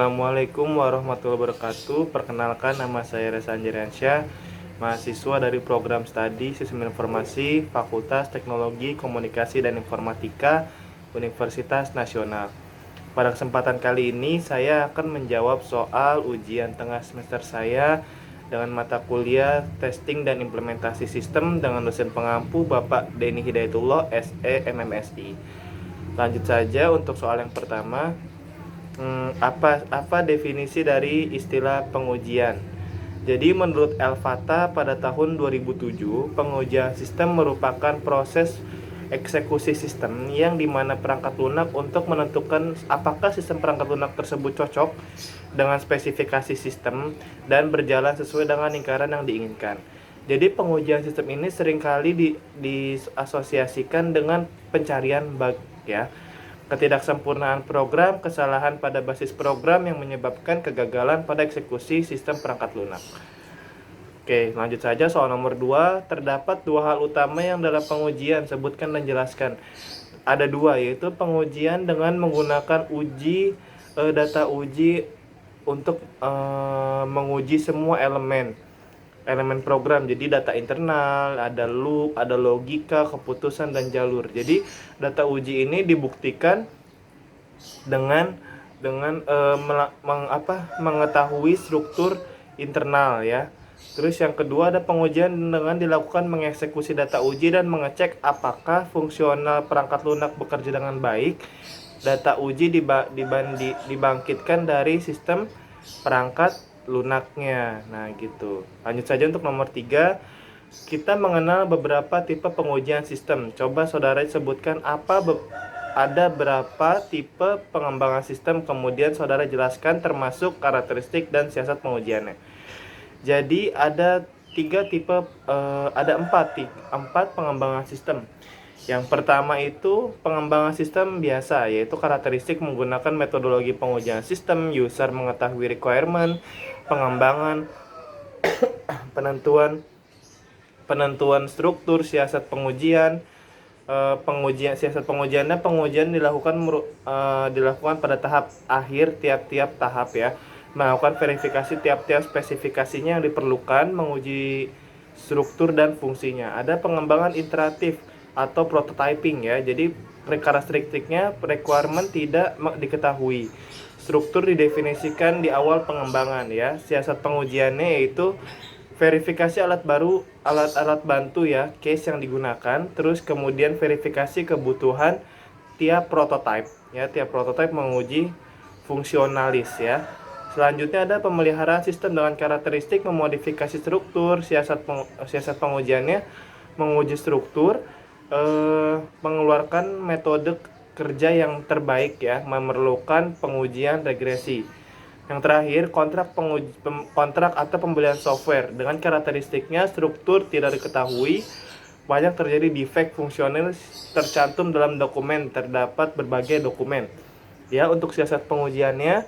Assalamualaikum warahmatullahi wabarakatuh. Perkenalkan, nama saya Reza Anjariansyah, mahasiswa dari program studi Sistem Informasi Fakultas Teknologi Komunikasi dan Informatika Universitas Nasional. Pada kesempatan kali ini saya akan menjawab soal ujian tengah semester saya dengan mata kuliah Testing dan Implementasi Sistem dengan dosen pengampu Bapak Denny Hidayatullah, SE MMSI. Lanjut saja untuk soal yang pertama. Apa definisi dari istilah pengujian? Jadi menurut El-Fatah pada tahun 2007, pengujian sistem merupakan proses eksekusi sistem yang dimana perangkat lunak untuk menentukan apakah sistem perangkat lunak tersebut cocok dengan spesifikasi sistem dan berjalan sesuai dengan lingkaran yang diinginkan. Jadi pengujian sistem ini seringkali diasosiasikan dengan pencarian bug, ya. Ketidaksempurnaan program, kesalahan pada basis program yang menyebabkan kegagalan pada eksekusi sistem perangkat lunak. Oke, lanjut saja soal nomor 2. Terdapat dua hal utama yang dalam pengujian, sebutkan dan jelaskan. Ada dua, yaitu pengujian dengan menggunakan data uji untuk menguji semua elemen program. Jadi data internal, ada loop, ada logika, keputusan, dan jalur. Jadi data uji ini dibuktikan dengan mengetahui struktur internal, ya. Terus yang kedua ada pengujian dengan dilakukan mengeksekusi data uji dan mengecek apakah fungsional perangkat lunak bekerja dengan baik. Data uji dibangkitkan dari sistem perangkat lunaknya. Nah, gitu. Lanjut saja untuk nomor 3. Kita mengenal beberapa tipe pengujian sistem. Coba saudara sebutkan ada berapa tipe pengembangan sistem, kemudian saudara jelaskan termasuk karakteristik dan siasat pengujiannya. Jadi ada empat pengembangan sistem. Yang pertama itu pengembangan sistem biasa, yaitu karakteristik menggunakan metodologi pengujian sistem, user mengetahui requirement, pengembangan, penentuan struktur, siasat pengujian. Pengujian dilakukan pada tahap akhir tiap-tiap tahap, ya. Melakukan verifikasi tiap-tiap spesifikasinya yang diperlukan, menguji struktur dan fungsinya. Ada pengembangan iteratif atau prototyping, ya. Jadi karakteristiknya requirement tidak diketahui. Struktur didefinisikan di awal pengembangan, ya. Siasat pengujiannya yaitu verifikasi alat bantu, ya, case yang digunakan. Terus kemudian verifikasi kebutuhan tiap prototype, ya. Tiap prototype menguji fungsionalis, ya. Selanjutnya ada pemeliharaan sistem dengan karakteristik memodifikasi struktur. Siasat pengujiannya menguji struktur, mengeluarkan metode kerja yang terbaik, ya, memerlukan pengujian regresi. Yang terakhir, kontrak atau pembelian software dengan karakteristiknya struktur tidak diketahui, banyak terjadi defect fungsional tercantum dalam dokumen, terdapat berbagai dokumen. Ya, untuk siasat pengujiannya,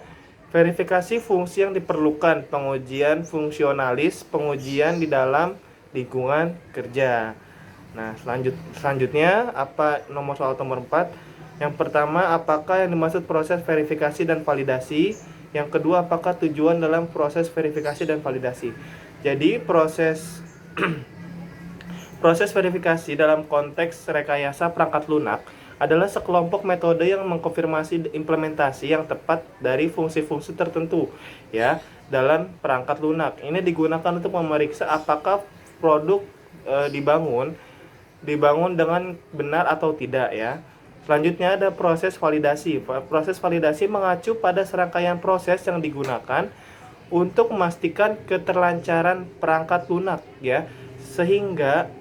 verifikasi fungsi yang diperlukan, pengujian fungsionalis, pengujian di dalam lingkungan kerja. Nah, selanjutnya soal nomor 4. Yang pertama, apakah yang dimaksud proses verifikasi dan validasi? Yang kedua, apakah tujuan dalam proses verifikasi dan validasi? Jadi, proses verifikasi dalam konteks rekayasa perangkat lunak adalah sekelompok metode yang mengkonfirmasi implementasi yang tepat dari fungsi-fungsi tertentu, ya, dalam perangkat lunak. Ini digunakan untuk memeriksa apakah produk dibangun dengan benar atau tidak, ya. Selanjutnya ada proses validasi. Proses validasi mengacu pada serangkaian proses yang digunakan untuk memastikan keterlancaran perangkat lunak, ya, sehingga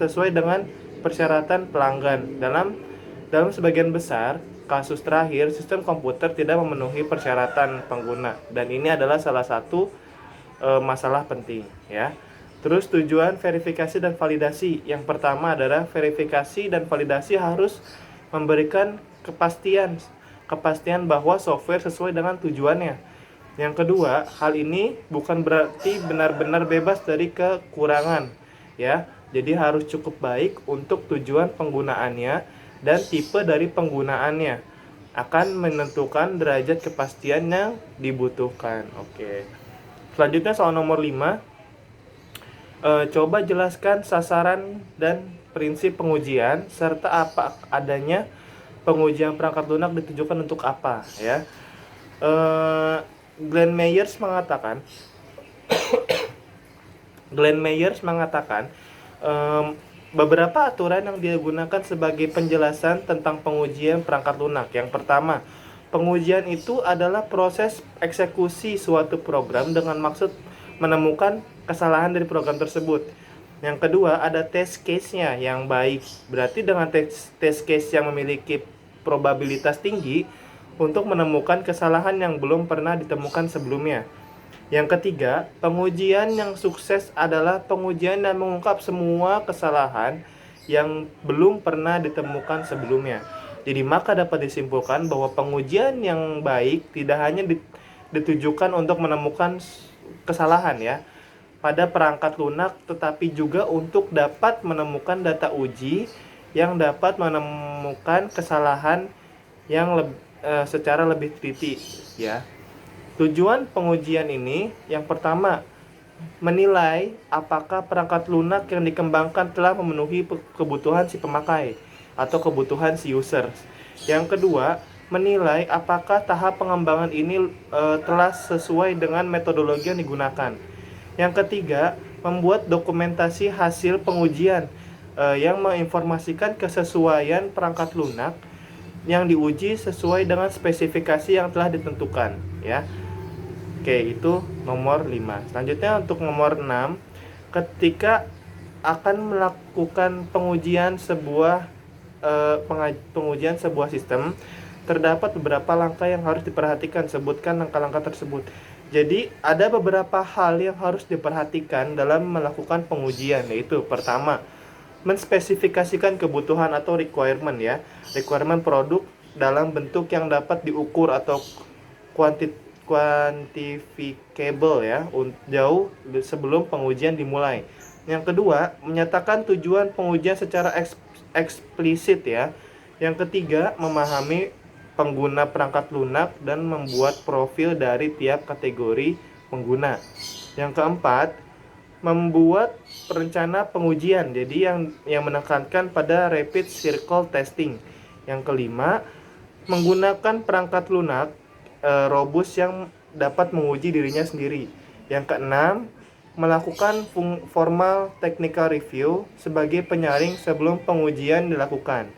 sesuai dengan persyaratan pelanggan. Dalam sebagian besar kasus terakhir, sistem komputer tidak memenuhi persyaratan pengguna, dan ini adalah salah satu masalah penting, ya. Terus tujuan verifikasi dan validasi. Yang pertama adalah verifikasi dan validasi harus memberikan kepastian bahwa software sesuai dengan tujuannya. Yang kedua, hal ini bukan berarti benar-benar bebas dari kekurangan, ya. Jadi harus cukup baik untuk tujuan penggunaannya dan tipe dari penggunaannya. akan menentukan derajat kepastian yang dibutuhkan. Oke. Selanjutnya soal nomor 5. Coba jelaskan sasaran dan prinsip pengujian serta apa adanya pengujian perangkat lunak ditujukan untuk apa, ya. Glenn Myers mengatakan beberapa aturan yang dia gunakan sebagai penjelasan tentang pengujian perangkat lunak. Yang pertama, pengujian itu adalah proses eksekusi suatu program dengan maksud menemukan kesalahan dari program tersebut. Yang kedua, ada test case-nya yang baik. Berarti dengan test case yang memiliki probabilitas tinggi untuk menemukan kesalahan yang belum pernah ditemukan sebelumnya. Yang ketiga, pengujian yang sukses adalah pengujian yang mengungkap semua kesalahan yang belum pernah ditemukan sebelumnya. Jadi maka dapat disimpulkan bahwa pengujian yang baik tidak hanya ditujukan untuk menemukan kesalahan, ya, pada perangkat lunak, tetapi juga untuk dapat menemukan data uji yang dapat menemukan kesalahan yang secara lebih teliti, ya. Tujuan pengujian ini yang pertama, menilai apakah perangkat lunak yang dikembangkan telah memenuhi kebutuhan si pemakai atau kebutuhan si user. Yang kedua, menilai apakah tahap pengembangan ini telah sesuai dengan metodologi yang digunakan. Yang ketiga, membuat dokumentasi hasil pengujian yang menginformasikan kesesuaian perangkat lunak yang diuji sesuai dengan spesifikasi yang telah ditentukan, ya. Oke, itu nomor 5. Selanjutnya untuk nomor 6, ketika akan melakukan pengujian sebuah sistem, terdapat beberapa langkah yang harus diperhatikan. Sebutkan langkah-langkah tersebut. Jadi ada beberapa hal yang harus diperhatikan dalam melakukan pengujian, yaitu pertama, menspesifikasikan kebutuhan atau requirement, ya. Requirement produk dalam bentuk yang dapat diukur atau quantifiable, ya, jauh sebelum pengujian dimulai. Yang kedua, menyatakan tujuan pengujian secara eksplisit, ya. Yang ketiga, memahami pengguna perangkat lunak dan membuat profil dari tiap kategori pengguna. Yang keempat, membuat rencana pengujian, jadi yang menekankan pada rapid circle testing. Yang kelima, menggunakan perangkat lunak robust yang dapat menguji dirinya sendiri. Yang keenam, melakukan formal technical review sebagai penyaring sebelum pengujian dilakukan.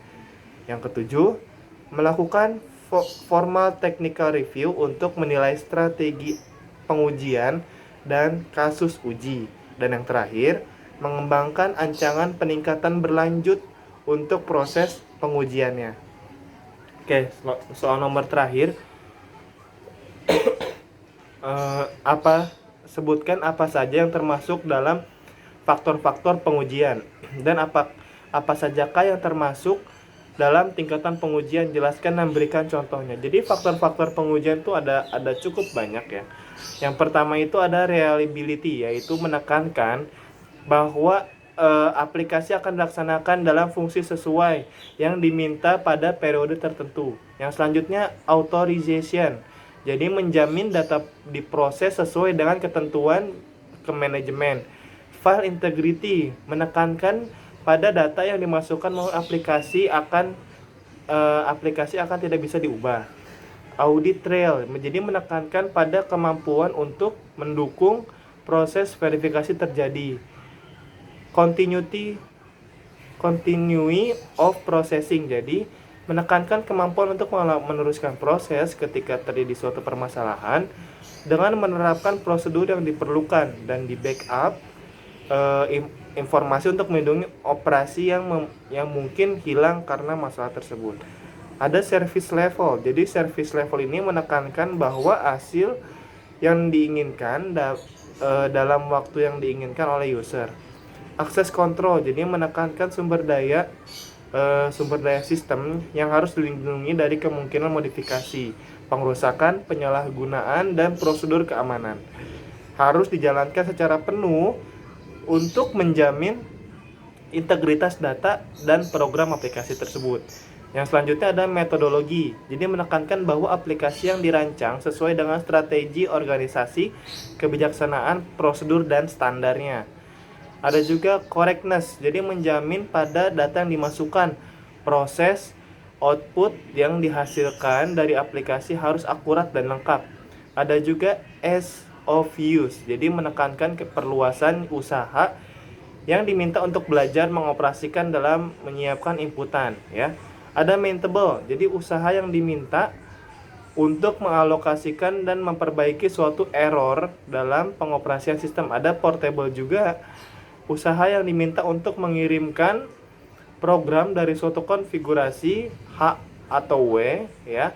Yang ketujuh, melakukan formal technical review untuk menilai strategi pengujian dan kasus uji. Dan yang terakhir, mengembangkan ancaman peningkatan berlanjut untuk proses pengujiannya. Oke, soal nomor terakhir, sebutkan apa saja yang termasuk dalam faktor-faktor pengujian dan apa sajakah yang termasuk dalam tingkatan pengujian. Jelaskan dan berikan contohnya. Jadi faktor-faktor pengujian itu ada cukup banyak, ya. Yang pertama itu ada reliability, yaitu menekankan bahwa aplikasi akan dilaksanakan dalam fungsi sesuai yang diminta pada periode tertentu. Yang selanjutnya authorization, jadi menjamin data diproses sesuai dengan ketentuan ke manajemen. File integrity, menekankan pada data yang dimasukkan melalui aplikasi akan tidak bisa diubah. Audit trail, jadi menekankan pada kemampuan untuk mendukung proses verifikasi terjadi. Continuity of processing, jadi menekankan kemampuan untuk meneruskan proses ketika terjadi suatu permasalahan dengan menerapkan prosedur yang diperlukan dan di backup informasi untuk melindungi operasi yang mungkin hilang karena masalah tersebut. Ada service level, jadi service level ini menekankan bahwa hasil yang diinginkan dalam waktu yang diinginkan oleh user. Access control, jadi menekankan sumber daya sistem yang harus dilindungi dari kemungkinan modifikasi, pengrusakan, penyalahgunaan, dan prosedur keamanan. Harus dijalankan secara penuh untuk menjamin integritas data dan program aplikasi tersebut. Yang selanjutnya ada metodologi. Jadi menekankan bahwa aplikasi yang dirancang sesuai dengan strategi organisasi, kebijaksanaan, prosedur, dan standarnya. Ada juga correctness. Jadi menjamin pada data yang dimasukkan, proses, output yang dihasilkan dari aplikasi harus akurat dan lengkap. Ada juga ease of use. Jadi menekankan keperluasan usaha yang diminta untuk belajar mengoperasikan dalam menyiapkan inputan, ya. Ada maintainable, jadi usaha yang diminta untuk mengalokasikan dan memperbaiki suatu error dalam pengoperasian sistem. Ada portable juga, usaha yang diminta untuk mengirimkan program dari suatu konfigurasi H atau W, ya,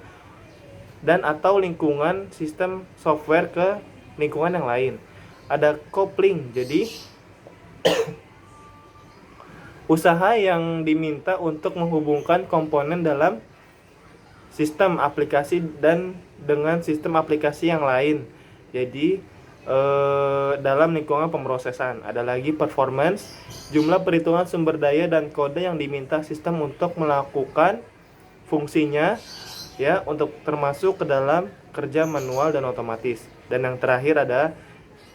dan atau lingkungan sistem software ke lingkungan yang lain. Ada coupling, jadi usaha yang diminta untuk menghubungkan komponen dalam sistem aplikasi dan dengan sistem aplikasi yang lain. Jadi dalam lingkungan pemrosesan. Ada lagi performance, jumlah perhitungan sumber daya dan kode yang diminta sistem untuk melakukan fungsinya, ya, untuk termasuk ke dalam kerja manual dan otomatis. Dan yang terakhir ada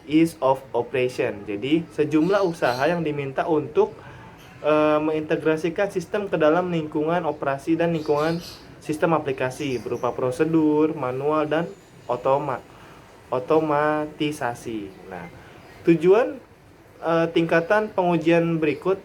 ease of operation. Jadi sejumlah usaha yang diminta untuk mengintegrasikan sistem ke dalam lingkungan operasi dan lingkungan sistem aplikasi berupa prosedur, manual, dan otomatisasi. Nah, tujuan tingkatan pengujian berikut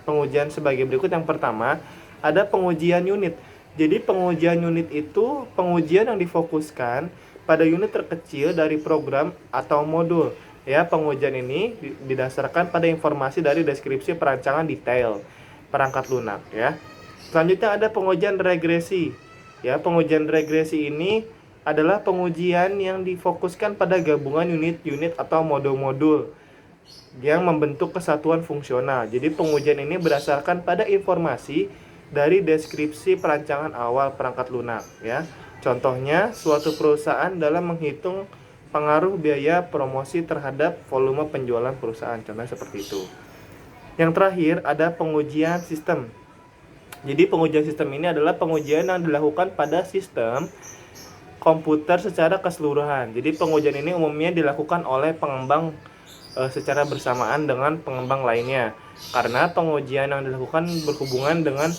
pengujian sebagai berikut. Yang pertama, ada pengujian unit. Jadi pengujian unit itu pengujian yang difokuskan pada unit terkecil dari program atau modul. Ya, pengujian ini didasarkan pada informasi dari deskripsi perancangan detail perangkat lunak, ya. Selanjutnya ada pengujian regresi. Ya, pengujian regresi ini adalah pengujian yang difokuskan pada gabungan unit-unit atau modul-modul yang membentuk kesatuan fungsional. Jadi pengujian ini berdasarkan pada informasi dari deskripsi perancangan awal perangkat lunak, ya. Contohnya, suatu perusahaan dalam menghitung pengaruh biaya promosi terhadap volume penjualan perusahaan. Contohnya seperti itu. Yang terakhir ada pengujian sistem. Jadi pengujian sistem ini adalah pengujian yang dilakukan pada sistem komputer secara keseluruhan. Jadi pengujian ini umumnya dilakukan oleh pengembang secara bersamaan dengan pengembang lainnya. Karena pengujian yang dilakukan berhubungan dengan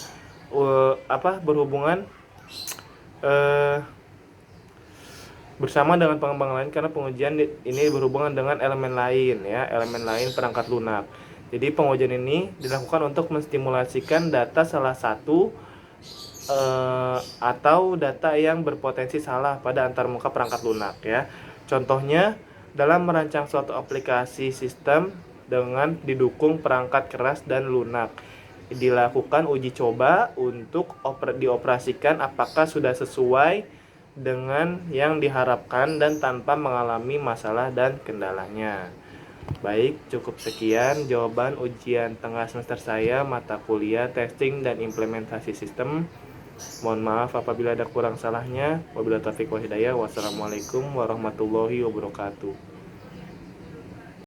bersama dengan pengembang lain, karena pengujian ini berhubungan dengan elemen lain, ya, elemen lain perangkat lunak. Jadi pengujian ini dilakukan untuk menstimulasikan data salah satu atau data yang berpotensi salah pada antarmuka perangkat lunak, ya. Contohnya dalam merancang suatu aplikasi sistem dengan didukung perangkat keras dan lunak, dilakukan uji coba untuk dioperasikan apakah sudah sesuai dengan yang diharapkan dan tanpa mengalami masalah dan kendalanya. Baik, cukup sekian jawaban ujian tengah semester saya mata kuliah testing dan implementasi sistem. Mohon maaf apabila ada kurang salahnya. Wabillahi taufiq wal hidayah. Wassalamualaikum warahmatullahi wabarakatuh.